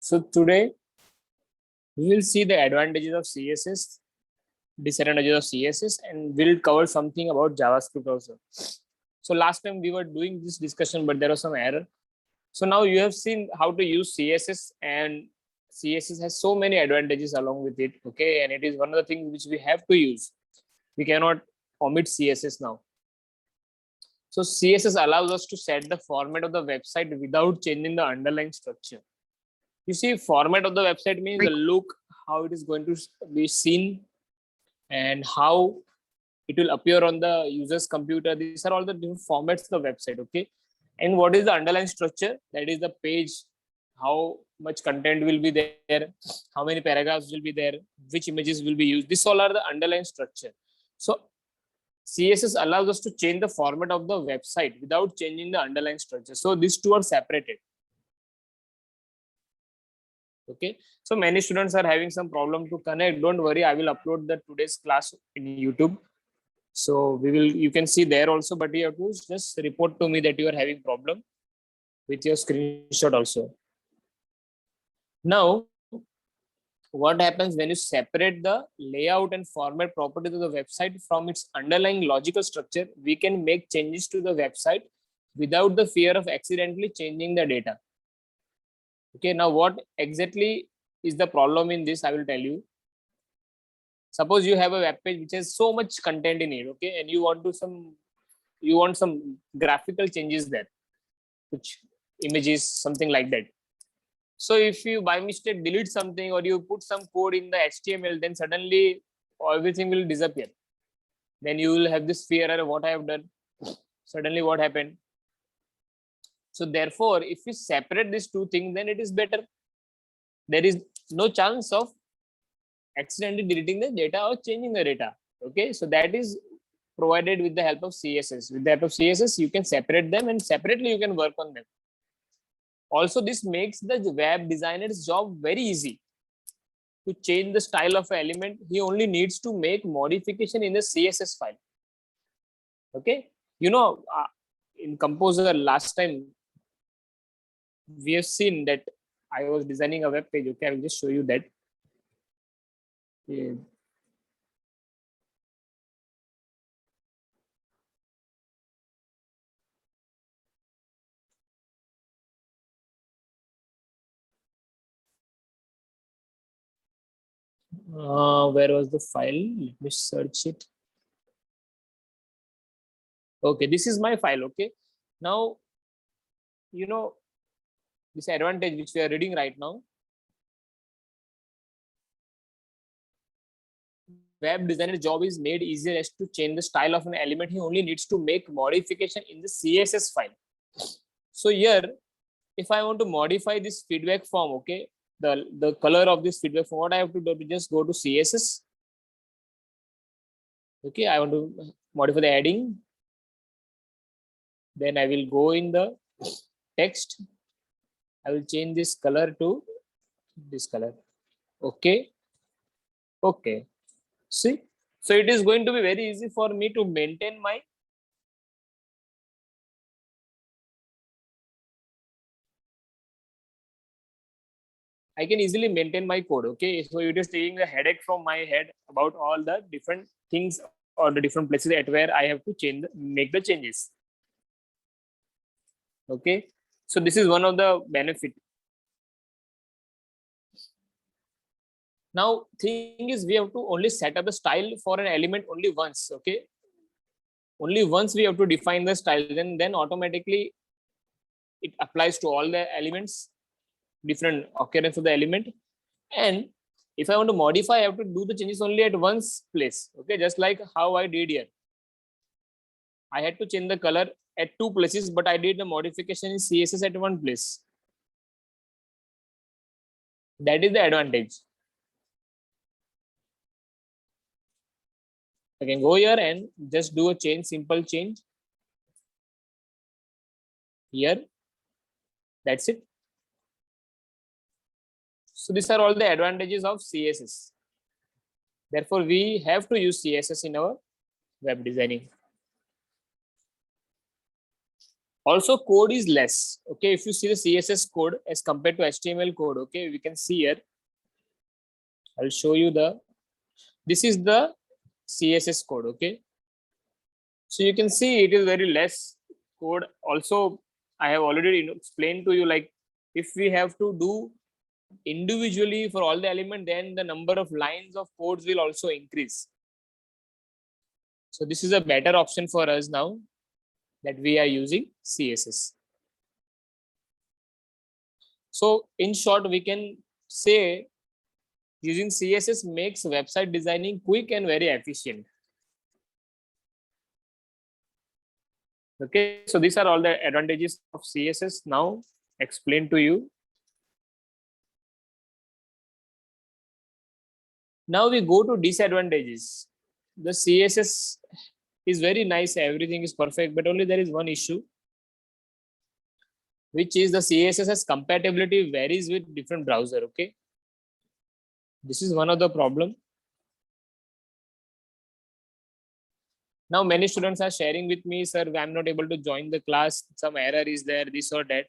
So today we will see the advantages of CSS, disadvantages of CSS, and we'll cover something about JavaScript also. So last time we were doing this discussion, but there was some error. So now you have seen how to use CSS, and CSS has so many advantages along with it. Okay, and it is one of the things which we have to use. We cannot omit CSS now. So CSS allows us to set the format of the website without changing the underlying structure. You see, format of the website means the look, how it is going to be seen, and how it will appear on the user's computer. These are all the different formats of the website. Okay, and what is the underlying structure? That is the page, how much content will be there, how many paragraphs will be there, which images will be used. This all are the underlying structure. So CSS allows us to change the format of the website without changing the underlying structure. So these two are separated. Okay, so many students are having some problem to connect. Don't worry, I will upload the today's class in YouTube. So you can see there also, but you have to just report to me that you are having problem with your screenshot also. Now, what happens when you separate the layout and format properties of the website from its underlying logical structure? We can make changes to the website without the fear of accidentally changing the data. Okay, now what exactly is the problem in this? I will tell you. Suppose you have a web page which has so much content in it, okay, and you want some graphical changes there, which images, something like that. So if you by mistake delete something or you put some code in the HTML, then suddenly everything will disappear. Then you will have this fear of what I have done. Suddenly what happened? So therefore, if we separate these two things, then it is better. There is no chance of accidentally deleting the data or changing the data. Okay, so that is provided with the help of CSS. With the help of CSS, you can separate them, and separately you can work on them. Also, this makes the web designer's job very easy. To change the style of an element, he only needs to make modification in the CSS file. Okay, you know, in Composer last time we have seen that I was designing a web page. Okay, I will just show you that. Yeah. Where was the file? Let me search it. Okay, this is my file. Okay, now you know this advantage which we are reading right now. Web designer's job is made easier as to change the style of an element. He only needs to make modification in the CSS file. So here, if I want to modify this feedback form, okay, the color of this feedback form, what I have to do is just go to CSS. Okay, I want to modify the heading. Then I will go in the text. I will change this color to this color. Okay. Okay. See, so it is going to be very easy for me to maintain my I can easily maintain my code. Okay, so it is taking the headache from my head about all the different things or the different places at where I have to make the changes. Okay, so this is one of the benefit. Now, thing is, we have to only set up the style for an element only once. Okay, only once we have to define the style, then automatically it applies to all the elements, different occurrence of the element. And if I want to modify, I have to do the changes only at once place. Okay, just like how I did here. I had to change the color at two places, but I did the modification in CSS at one place. That is the advantage. I can go here and just do a change, simple change here. That's it. So these are all the advantages of CSS. Therefore, we have to use CSS in our web designing. Also code is less. Okay, if you see the CSS code as compared to HTML code, okay, we can see here. I'll show you this is the CSS code. Okay, so you can see it is very less code. Also, I have already explained to you, like if we have to do individually for all the element, then the number of lines of codes will also increase. So this is a better option for us now that we are using CSS. So in short, we can say using CSS makes website designing quick and very efficient. Okay, so these are all the advantages of CSS now explained to you. Now we go to disadvantages. The CSS is very nice, everything is perfect, but only there is one issue, which is the CSS compatibility varies with different browser. Okay, this is one of the problem. Now many students are sharing with me, sir, I'm not able to join the class, some error is there, this or that.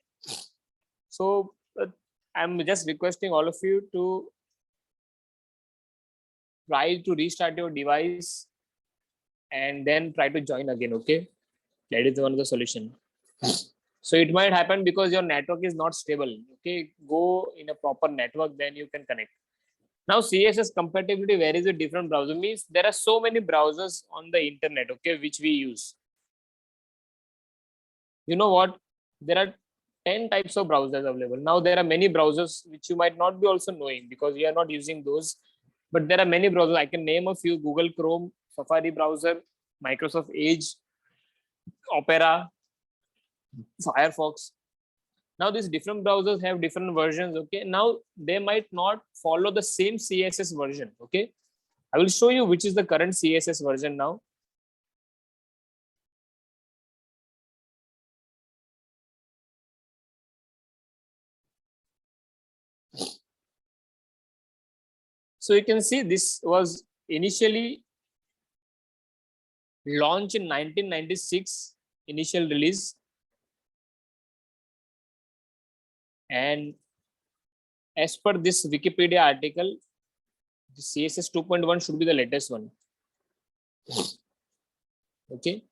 So I'm just requesting all of you to try to restart your device and then try to join again. Okay, that is one of the solution. So it might happen because your network is not stable. Okay, go in a proper network, then you can connect. Now CSS compatibility varies with different browser, means there are so many browsers on the internet, okay, which we use. You know what, there are 10 types of browsers available. Now there are many browsers which you might not be also knowing because you are not using those, but there are many browsers. I can name a few: Google Chrome, Safari browser, Microsoft Edge, Opera, Firefox. Now these different browsers have different versions. Okay, now they might not follow the same CSS version. Okay, I will show you which is the current CSS version now. So you can see this was initially launched in 1996, initial release, and as per this Wikipedia article, the CSS 2.1 should be the latest one. Okay,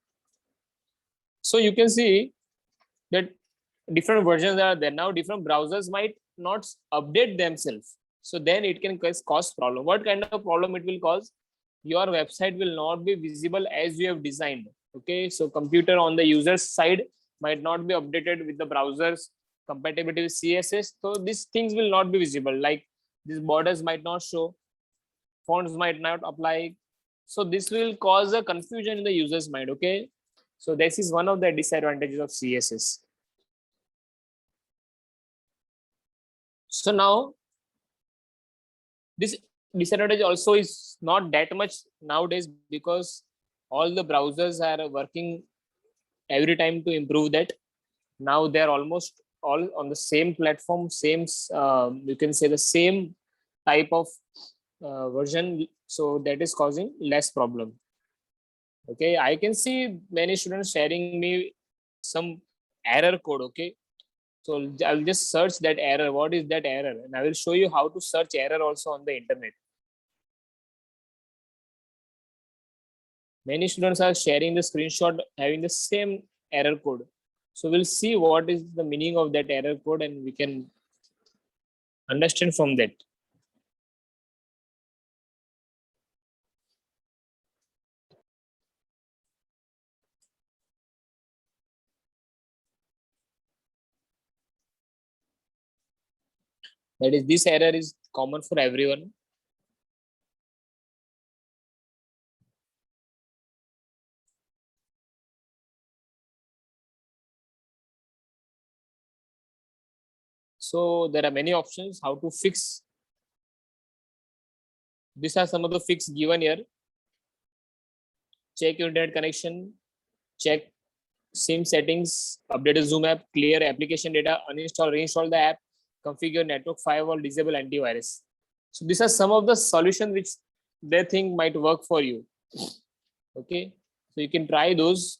so you can see that different versions are there. Now different browsers might not update themselves, so then it can cause problem. What kind of problem it will cause? Your website will not be visible as you have designed. Okay, so computer on the user's side might not be updated with the browser's compatibility with CSS, so these things will not be visible, like these borders might not show, fonts might not apply, so this will cause a confusion in the user's mind. Okay, so this is one of the disadvantages of CSS. So now this disadvantage also is not that much nowadays because all the browsers are working every time to improve that. Now they're almost all on the same platform, same you can say the same type of version, so that is causing less problem. Okay, I can see many students sharing me some error code. Okay, so I'll just search that error. What is that error? And I will show you how to search error also on the internet. Many students are sharing the screenshot having the same error code. So we'll see what is the meaning of that error code and we can understand from that. That is, this error is common for everyone. So there are many options how to fix. These are some of the fix given here. Check your internet connection, check SIM settings, update a Zoom app, clear application data, uninstall, reinstall the app, configure network firewall, disable antivirus. So these are some of the solutions which they think might work for you. Okay, so you can try those.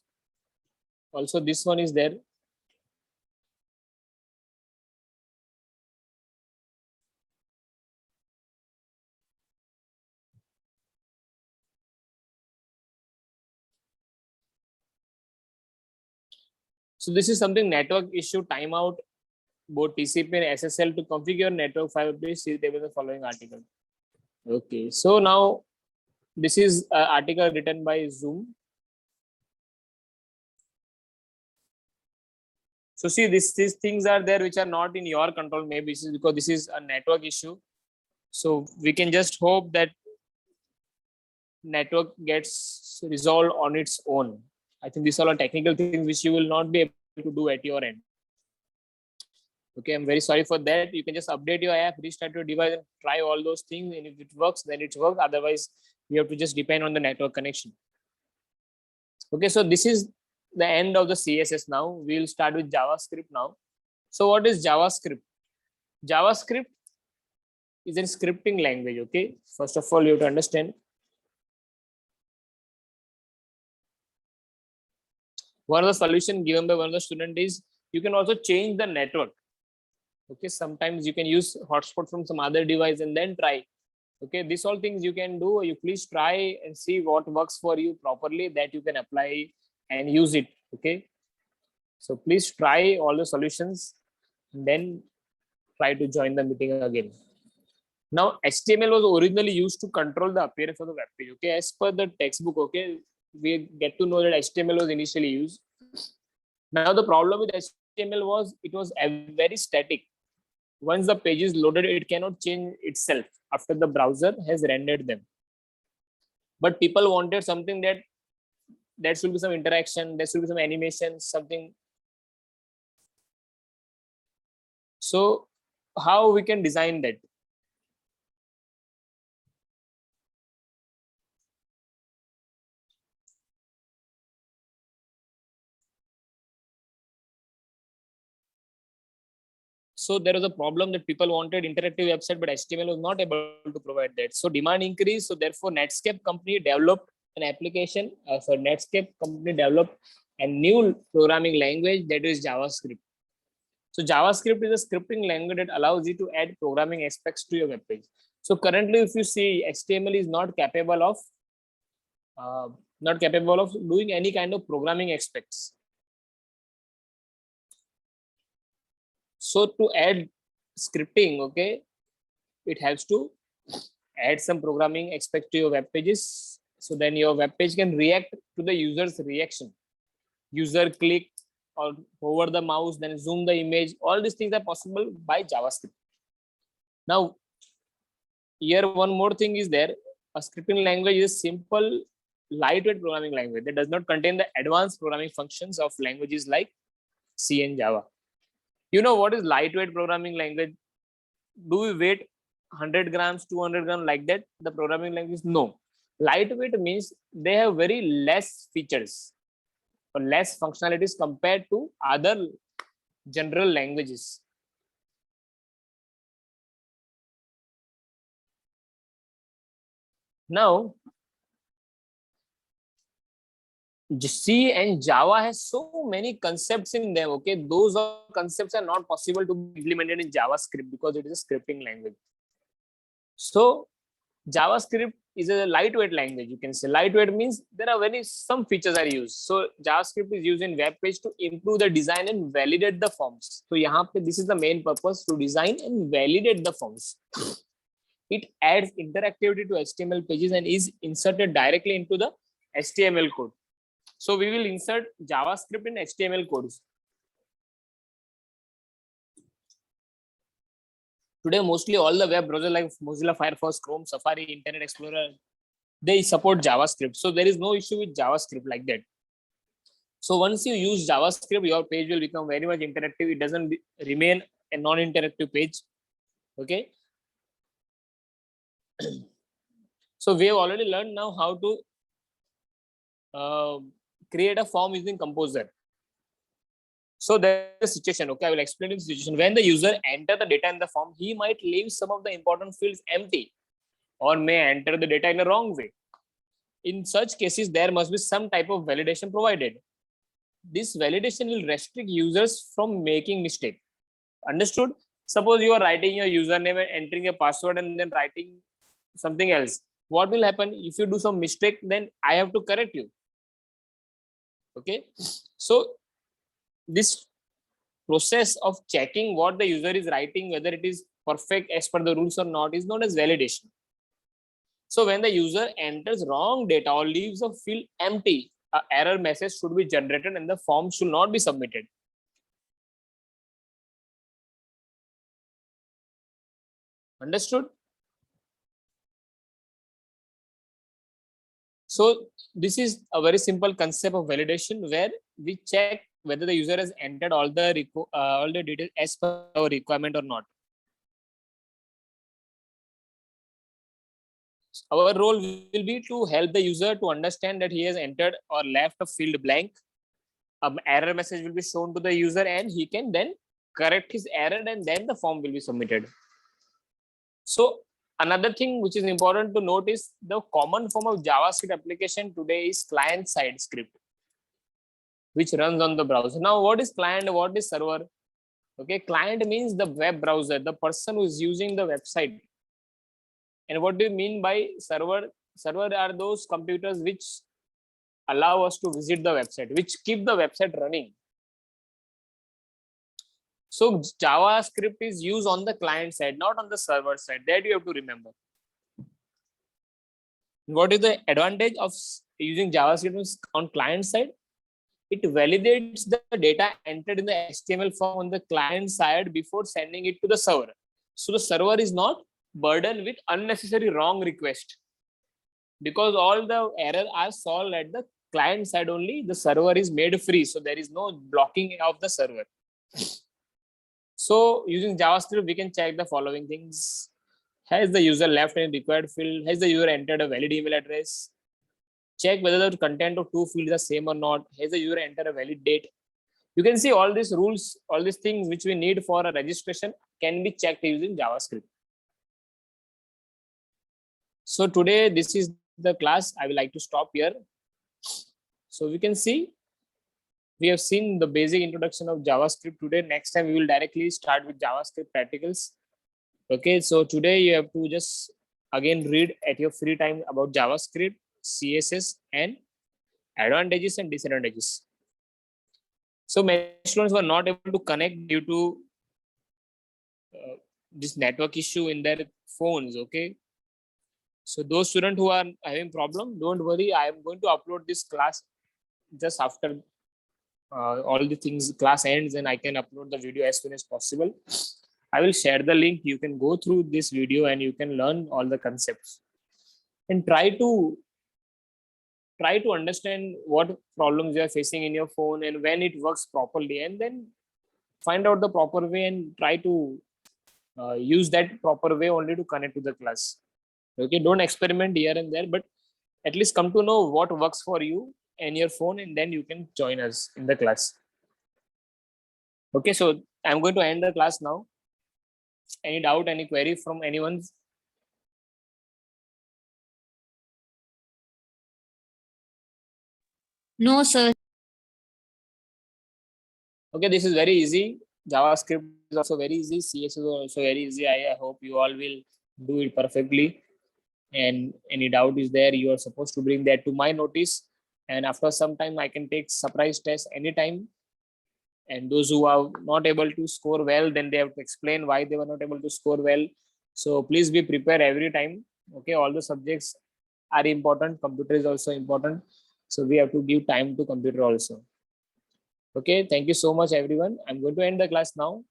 Also, this one is there. So this is something network issue timeout both TCP and SSL to configure network file. Please see the following article. Okay, so now this is an article written by Zoom. So see, these things are there which are not in your control. Maybe this is because this is a network issue. So we can just hope that network gets resolved on its own. I think these are all technical things which you will not be able to do at your end. Okay, I'm very sorry for that. You can just update your app, restart your device, and try all those things. And if it works, then it works. Otherwise, you have to just depend on the network connection. Okay, so this is the end of the CSS now. We'll start with JavaScript now. So what is JavaScript? JavaScript is a scripting language. Okay, first of all, you have to understand. One of the solution given by one of the student is you can also change the network. Okay, sometimes you can use hotspot from some other device and then try. Okay, these all things you can do. You please try and see what works for you properly, that you can apply and use it. Okay, so please try all the solutions and then try to join the meeting again. Now HTML was originally used to control the appearance of the web page. Okay, as per the textbook, okay, we get to know that HTML was initially used. Now the problem with HTML was it was very static. Once the page is loaded, it cannot change itself after the browser has rendered them. But people wanted something that there should be some interaction, there should be some animation, something. So how we can design that? So there was a problem that people wanted interactive website, but HTML was not able to provide that. So demand increased. So therefore, Netscape company developed an application. So Netscape company developed a new programming language, that is JavaScript. So JavaScript is a scripting language that allows you to add programming aspects to your web page. So currently, if you see, HTML is not capable of doing any kind of programming aspects. So to add scripting, okay, it helps to add some programming aspect to your web pages. So then your web page can react to the user's reaction. User click or hover the mouse, then zoom the image. All these things are possible by JavaScript. Now, here one more thing is there. A scripting language is simple, lightweight programming language that does not contain the advanced programming functions of languages like C and Java. You know what is lightweight programming language? Do we weight 100 grams, 200 grams like that? The programming language? No. Lightweight means they have very less features or less functionalities compared to other general languages. Now, C and Java has so many concepts in them. Okay, those concepts are not possible to be implemented in JavaScript because it is a scripting language. So JavaScript is a lightweight language. You can say lightweight means there are some features are used. So JavaScript is used in web page to improve the design and validate the forms. So this is the main purpose, to design and validate the forms. It adds interactivity to HTML pages and is inserted directly into the HTML code. So we will insert JavaScript in HTML codes. Today, mostly all the web browsers like Mozilla Firefox, Chrome, Safari, Internet Explorer, they support JavaScript. So there is no issue with JavaScript like that. So once you use JavaScript, your page will become very much interactive. It doesn't remain a non-interactive page. Okay. So we have already learned now how to create a form using Composer. So there's a situation. Okay, I will explain the situation. When the user enter the data in the form, he might leave some of the important fields empty or may enter the data in a wrong way. In such cases, there must be some type of validation provided. This validation will restrict users from making mistake. Understood? Suppose you are writing your username and entering a password and then writing something else. What will happen if you do some mistake? Then I have to correct you. Okay. So this process of checking what the user is writing, whether it is perfect as per the rules or not, is known as validation. So when the user enters wrong data or leaves a field empty, an error message should be generated and the form should not be submitted. Understood? So this is a very simple concept of validation where we check whether the user has entered all the details as per our requirement or not. Our role will be to help the user to understand that he has entered or left a field blank. An error message will be shown to the user and he can then correct his error and then the form will be submitted. So another thing which is important to note is the common form of JavaScript application today is client-side script, which runs on the browser. Now, what is client? What is server? Okay, client means the web browser, the person who is using the website. And what do you mean by server? Server are those computers which allow us to visit the website, which keep the website running. So JavaScript is used on the client side, not on the server side. That you have to remember. What is the advantage of using JavaScript on client side? It validates the data entered in the HTML form on the client side before sending it to the server. So the server is not burdened with unnecessary wrong request, because all the errors are solved at the client side only. The server is made free, so there is no blocking of the server. So using JavaScript, we can check the following things. Has the user left any required field? Has the user entered a valid email address? Check whether the content of two fields are same or not. Has the user entered a valid date? You can see all these rules, all these things which we need for a registration can be checked using JavaScript. So today, this is the class. I would like to stop here. So we can see, we have seen the basic introduction of JavaScript today. Next time we will directly start with JavaScript practicals. Okay, so today you have to just again read at your free time about JavaScript, CSS, and advantages and disadvantages. So many students were not able to connect due to this network issue in their phones. Okay, so those students who are having problem, don't worry. I am going to upload this class just after all the things class ends, and I can upload the video as soon as possible. I will share the link. You can go through this video and you can learn all the concepts and try to understand what problems you are facing in your phone and when it works properly, and then find out the proper way and try to use that proper way only to connect to the class. Okay, don't experiment here and there, but at least come to know what works for you and your phone, and then you can join us in the class. Okay, so I'm going to end the class now. Any doubt, any query from anyone? No, sir. Okay, this is very easy. JavaScript is also very easy. CS is also very easy. I hope you all will do it perfectly. And any doubt is there, you are supposed to bring that to my notice. And after some time, I can take surprise test anytime. And those who are not able to score well, then they have to explain why they were not able to score well. So please be prepared every time. Okay, all the subjects are important. Computer is also important. So we have to give time to computer also. Okay, thank you so much, everyone. I'm going to end the class now.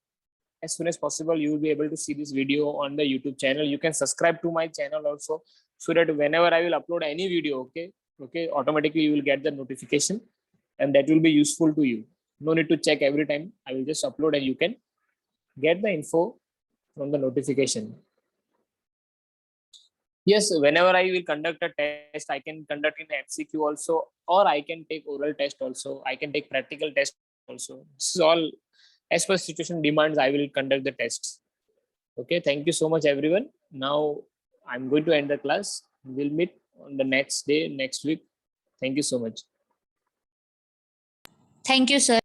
As soon as possible, you will be able to see this video on the YouTube channel. You can subscribe to my channel also, so that whenever I will upload any video, okay, automatically you will get the notification, and that will be useful to you. No need to check every time. I will just upload and you can get the info from the notification. Yes, whenever I will conduct a test, I can conduct in MCQ also, or I can take oral test also. I can take practical test also. This is all as per situation demands. I will conduct the tests. Okay, thank you so much, everyone. Now I'm going to end the class. We'll meet on the next day, next week. Thank you so much. Thank you, sir.